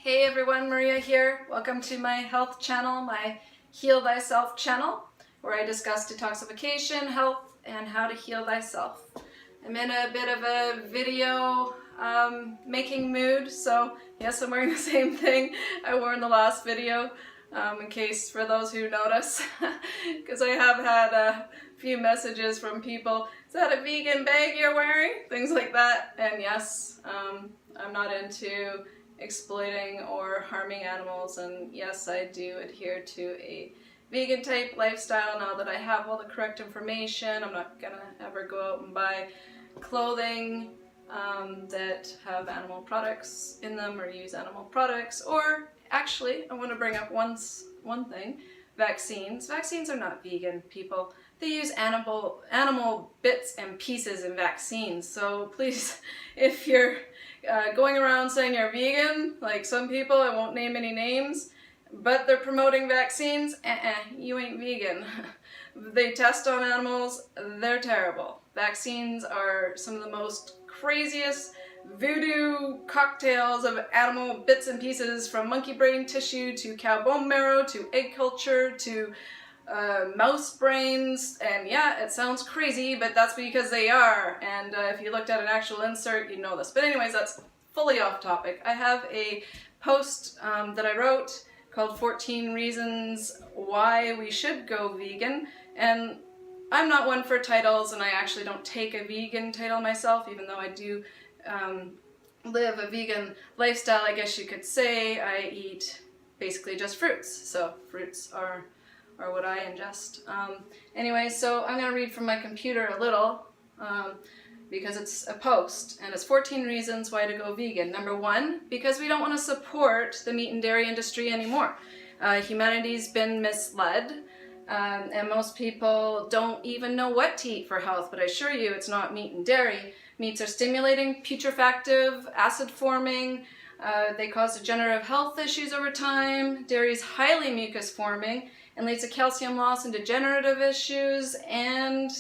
Hey everyone, Maria here. Welcome to my health channel, my Heal Thyself channel, where I discuss detoxification, health, and how to heal thyself. I'm in a bit of a video making mood, so yes, I'm wearing the same thing I wore in the last video, in case for those who notice, because I have had a few messages from people, is that a vegan bag you're wearing? Things like that, and yes, I'm not into exploiting or harming animals, and yes, I do adhere to a vegan type lifestyle now that I have all the correct information. I'm not gonna ever go out and buy clothing that have animal products in them or use animal products. Or actually, I want to bring up one thing: vaccines. Vaccines are not vegan, people. They use animal bits and pieces in vaccines. So please, if you're going around saying you're vegan, like some people, I won't name any names, but they're promoting vaccines, you ain't vegan. They test on animals, they're terrible. Vaccines are some of the most craziest voodoo cocktails of animal bits and pieces, from monkey brain tissue to cow bone marrow to egg culture to mouse brains, and yeah, it sounds crazy, but that's because they are, and if you looked at an actual insert, you'd know this. But anyways, that's fully off topic. I have a post that I wrote called 14 Reasons Why We Should Go Vegan, and I'm not one for titles, and I actually don't take a vegan title myself, even though I do live a vegan lifestyle, I guess you could say. I eat basically just fruits, so fruits are what I ingest. Anyway, so I'm going to read from my computer a little, because it's a post, and it's 14 reasons why to go vegan. Number 1, because we don't want to support the meat and dairy industry anymore. Humanity's been misled, and most people don't even know what to eat for health, but I assure you it's not meat and dairy. Meats are stimulating, putrefactive, acid-forming, they cause degenerative health issues over time. Dairy is highly mucus-forming and leads to calcium loss and degenerative issues, and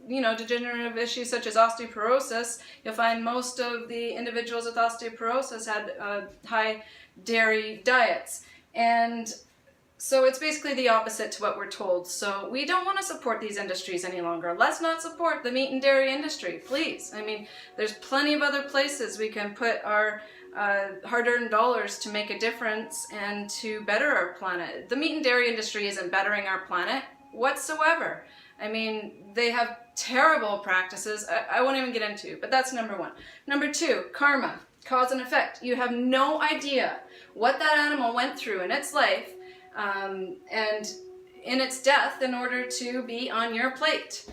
degenerative issues such as osteoporosis. You'll find most of the individuals with osteoporosis had high dairy diets, and so it's basically the opposite to what we're told. So we don't want to support these industries any longer. Let's not support the meat and dairy industry, please. I mean, there's plenty of other places we can put our hard-earned dollars to make a difference and to better our planet. The meat and dairy industry isn't bettering our planet whatsoever. I mean, they have terrible practices I won't even get into, but that's number 1. Number 2, karma, cause and effect. You have no idea what that animal went through in its life and in its death in order to be on your plate.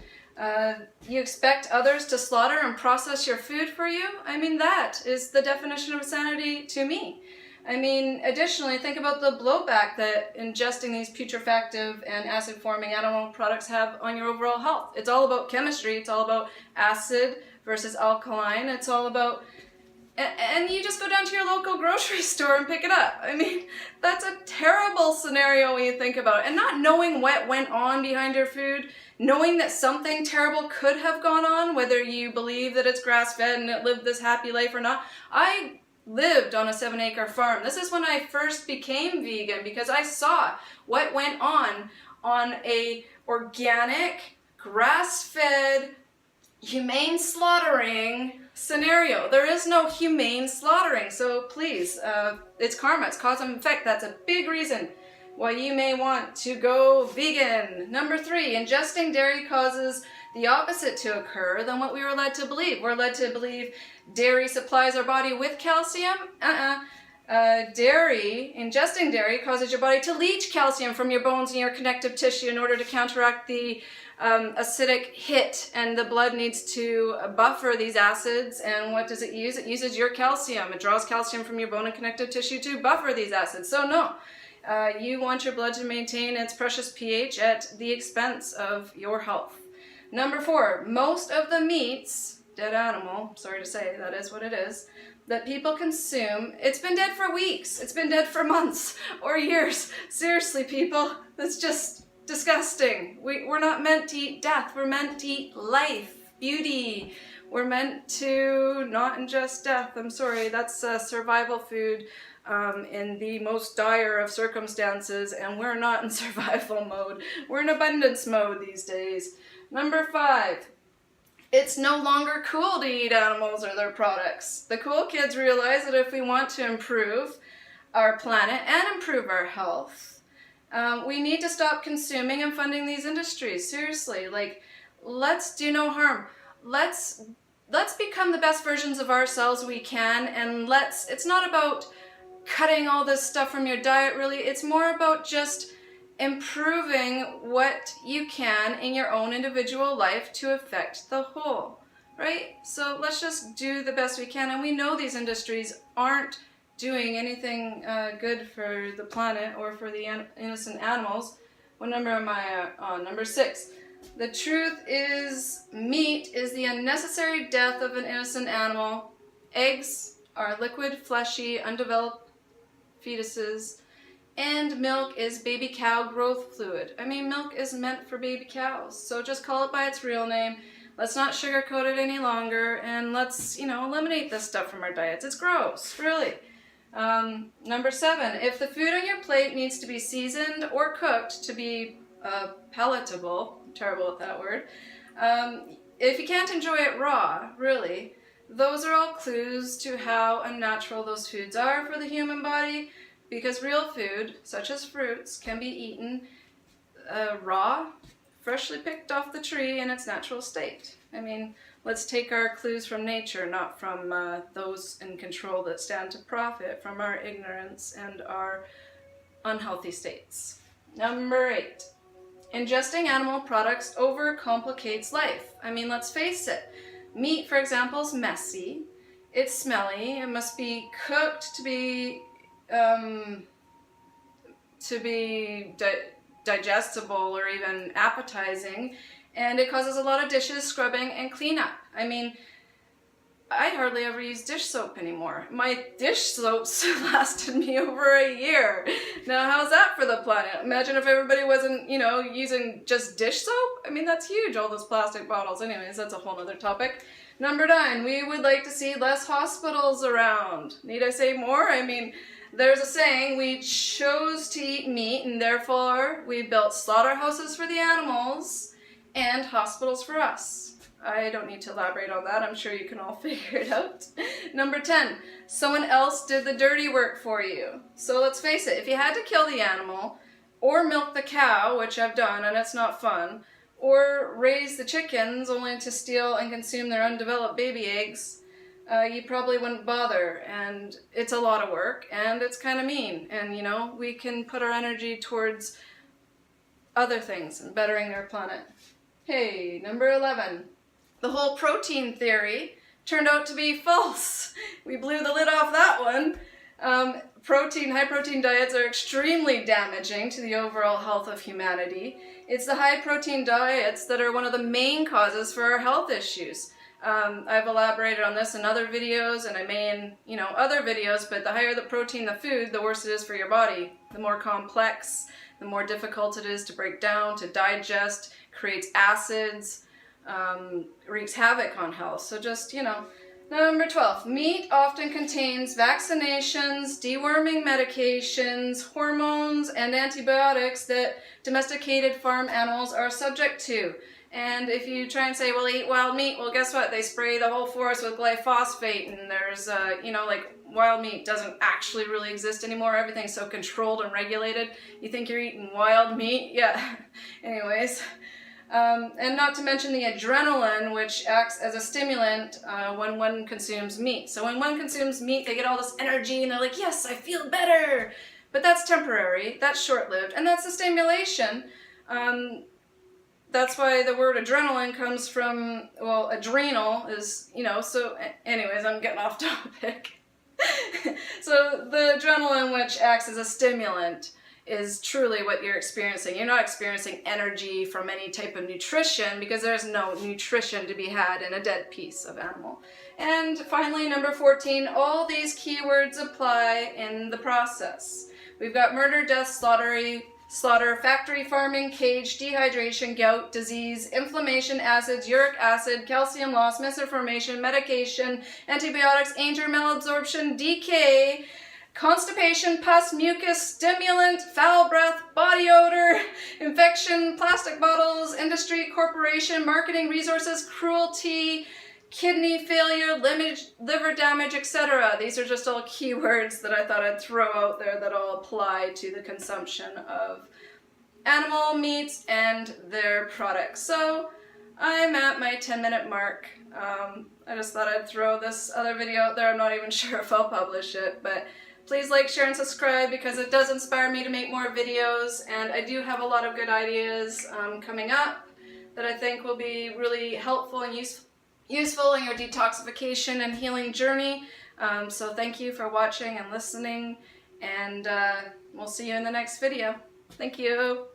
You expect others to slaughter and process your food for you? I mean, that is the definition of insanity to me. I mean, additionally, think about the blowback that ingesting these putrefactive and acid-forming animal products have on your overall health. It's all about chemistry. It's all about acid versus alkaline. It's all about... And you just go down to your local grocery store and pick it up. I mean, that's a terrible scenario when you think about it. And not knowing what went on behind your food, knowing that something terrible could have gone on, whether you believe that it's grass-fed and it lived this happy life or not. I lived on a 7-acre farm. This is when I first became vegan, because I saw what went on a organic, grass-fed, humane slaughtering scenario. There is no humane slaughtering, so please, it's karma, it's cause and effect. That's a big reason why you may want to go vegan. Number 3, ingesting dairy causes the opposite to occur than what we were led to believe. We're led to believe dairy supplies our body with calcium. Ingesting dairy causes your body to leach calcium from your bones and your connective tissue in order to counteract the acidic hit, and the blood needs to buffer these acids. And what does it use? It uses your calcium. It draws calcium from your bone and connective tissue to buffer these acids. So no, you want your blood to maintain its precious pH at the expense of your health. Number 4, most of the meats, dead animal, sorry to say, that is what it is, that people consume, it's been dead for weeks, it's been dead for months or years. Seriously, people, that's just disgusting. We're not meant to eat death, we're meant to eat life, beauty, We're meant to not ingest death. I'm sorry, that's survival food in the most dire of circumstances, and we're not in survival mode. We're in abundance mode these days. Number 5. It's no longer cool to eat animals or their products. The cool kids realize that if we want to improve our planet and improve our health, we need to stop consuming and funding these industries. Seriously, like, let's do no harm. Let's become the best versions of ourselves we can, and it's not about cutting all this stuff from your diet, really. It's more about just improving what you can in your own individual life to affect the whole, right? So let's just do the best we can, and we know these industries aren't doing anything good for the planet or for the innocent animals. What number am I on? Number 6. The truth is, meat is the unnecessary death of an innocent animal. Eggs are liquid, fleshy, undeveloped fetuses. And milk is baby cow growth fluid. I mean, milk is meant for baby cows, so just call it by its real name. Let's not sugarcoat it any longer, and let's, eliminate this stuff from our diets. It's gross, really. Number 7, if the food on your plate needs to be seasoned or cooked to be palatable, I'm terrible with that word, if you can't enjoy it raw, really, those are all clues to how unnatural those foods are for the human body. Because real food, such as fruits, can be eaten raw, freshly picked off the tree in its natural state. I mean, let's take our clues from nature, not from those in control that stand to profit from our ignorance and our unhealthy states. Number 8, ingesting animal products overcomplicates life. I mean, let's face it. Meat, for example, is messy. It's smelly. It must be cooked to be digestible or even appetizing, and it causes a lot of dishes, scrubbing, and cleanup. I mean, I hardly ever use dish soap anymore. My dish soaps lasted me over a year. Now, how's that for the planet? Imagine if everybody wasn't, using just dish soap. I mean, that's huge, all those plastic bottles. Anyways, that's a whole other topic. Number 9, we would like to see less hospitals around. Need I say more? I mean, there's a saying, we chose to eat meat, and therefore we built slaughterhouses for the animals and hospitals for us. I don't need to elaborate on that. I'm sure you can all figure it out. Number 10, someone else did the dirty work for you. So let's face it, if you had to kill the animal, or milk the cow, which I've done, and it's not fun, or raise the chickens only to steal and consume their undeveloped baby eggs, you probably wouldn't bother, and it's a lot of work, and it's kind of mean, and we can put our energy towards other things and bettering our planet. Hey, number 11. The whole protein theory turned out to be false. We blew the lid off that one. High protein diets are extremely damaging to the overall health of humanity. It's the high protein diets that are one of the main causes for our health issues. I've elaborated on this in other videos, and I may in, other videos, but the higher the protein the food, the worse it is for your body. The more complex, the more difficult it is to break down, to digest, creates acids, wreaks havoc on health. So just, Number 12, meat often contains vaccinations, deworming medications, hormones, and antibiotics that domesticated farm animals are subject to. And if you try and say, well, eat wild meat, well, guess what? They spray the whole forest with glyphosate, and there's, wild meat doesn't actually really exist anymore. Everything's so controlled and regulated. You think you're eating wild meat? Yeah. Anyways. And not to mention the adrenaline, which acts as a stimulant when one consumes meat. So when one consumes meat, they get all this energy, and they're like, yes, I feel better. But that's temporary. That's short-lived. And that's the stimulation. That's why the word adrenaline comes from, well, adrenal is, so anyways, I'm getting off topic. So the adrenaline, which acts as a stimulant, is truly what you're experiencing. You're not experiencing energy from any type of nutrition, because there's no nutrition to be had in a dead piece of animal. And finally, number 14, all these keywords apply in the process. We've got murder, death, slaughter, factory farming, cage, dehydration, gout, disease, inflammation, acids, uric acid, calcium loss, misinformation, medication, antibiotics, anger, malabsorption, decay, constipation, pus, mucus, stimulant, foul breath, body odor, infection, plastic bottles, industry, corporation, marketing, resources, cruelty, kidney failure, liver damage, etc. These are just all keywords that I thought I'd throw out there that all apply to the consumption of animal meats and their products. So I'm at my 10-minute mark. I just thought I'd throw this other video out there. I'm not even sure if I'll publish it, but please like, share, and subscribe because it does inspire me to make more videos, and I do have a lot of good ideas coming up that I think will be really helpful and useful in your detoxification and healing journey. So thank you for watching and listening, and we'll see you in the next video. Thank you.